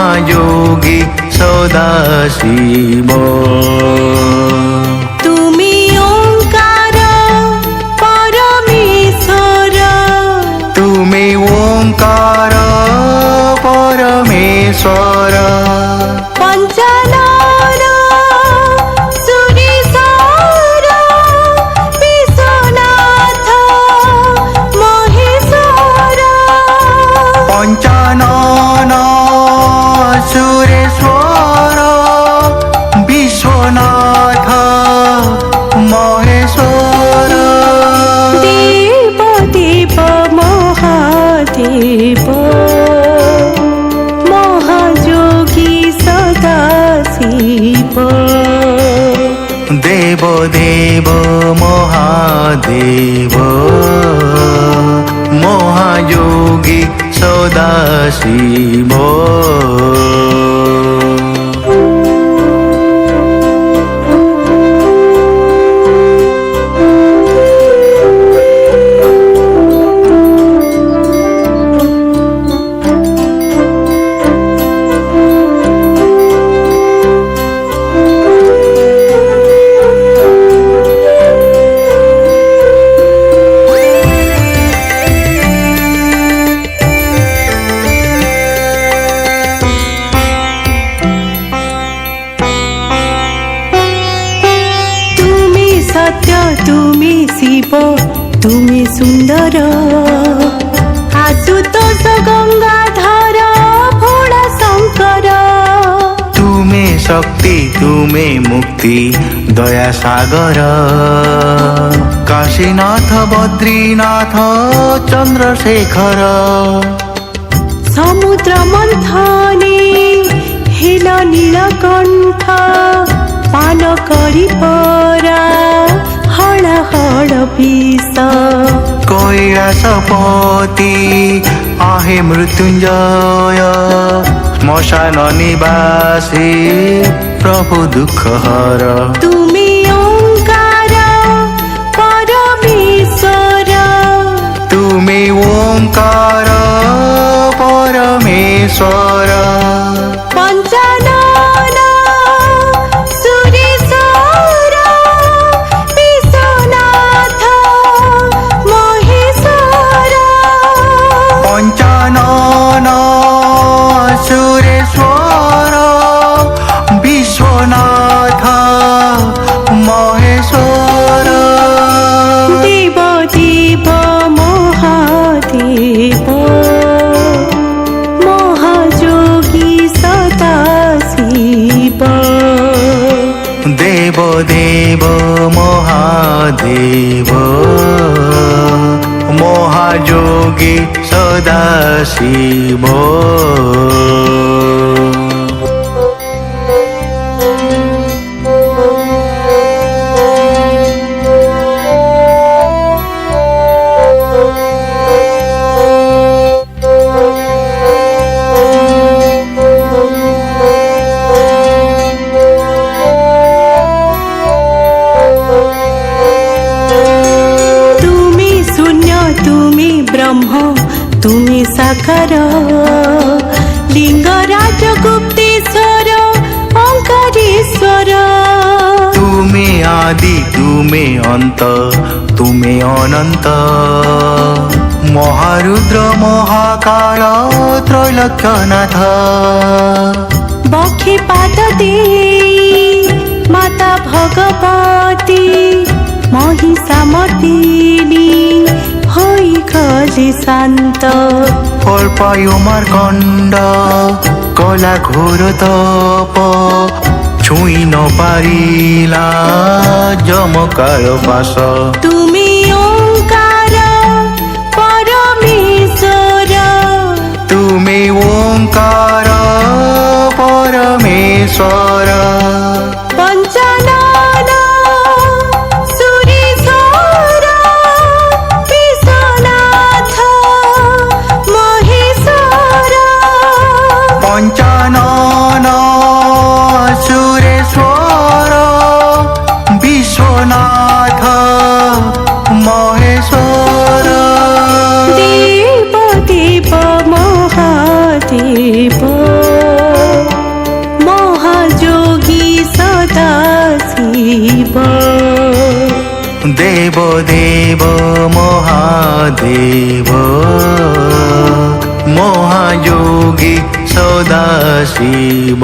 মহাযোগী সদাশিব। তুমি ওঙ্কার পরমেশ্বর, তুমি ওঙ্কার পরমেশ্বর। পঞ্চানন সুরেশ্বর বিশ্বনাথ মহেশ্বর। পঞ্চানন সুরেশ্বর বিশ্বনাথ মহেশ্বর। দেব দেব মহাদেব, মহাযোগী সদাশিব। দেব দেব মহাদেব, মহাযোগী সদাশিব। সত্য তুমি শিব, তুমি সুন্দর। আশুতোষ গঙ্গাধর ভোলা শঙ্কর। তুমি শক্তি, তুমি মুক্তি, দয়া সাগর। কাশীনাথ বদ্রীনাথ চন্দ্রশেখর। সমুদ্র মন্থনে হেল নীলকণ্ঠ, পান করি পরা হଳ হଳ বিষ। কৈলাসপতি আহে মৃত্যুঞ্জয়, শ্মশান নিবাসী প্রভু দুঃখ হর। তুমি ওঙ্কার পরমেশ্বর, তুমি ওঙ্কার পরমেশ্বর। পঞ্চানন সুরেশ্বর বিশ্বনাথ মহেশ্বর। পঞ্চানন সুরেশ্বর বিশ্বনাথ মহেশ্বর। দেব দেব মহাদেব, মহাযোগী সদাশিব। দেব দেব মহাদেব, মহাযোগী সদাশিব। তুমি শূন্য, তুমি ব্রহ্ম, তুমি সাকার। লিঙ্গরাজ গুপ্তেশ্বর ওঙ্কারেশ্বর। তুমি আদি, তুমি অন্ত, তুমি অনন্ত। মহারুদ্র মহাকাল ত্রৈলোক্যনাথ। বক্ষে পাদ দেই মাতা ভগবতী, মহিষামর্দিনী হই গলে শান্ত। অল্পায়ুমার কণ্ড কলা ঘোর তপ, ছুঁই ন পারিলা যমকার পাশ। তুমি ওঙ্কার পরমেশ্বর, তুমি ওঙ্কার পরমেশ্বর। পঞ্চানন সুরেশ্বর বিশ্বনাথ মহেশ্বর। পঞ্চানন সুরেশ্বর বিশ্বনাথ মহেশ্বর। দেব দেব মহাদেব, দেব দেব মহাদেব মহাযোগী সদাশিব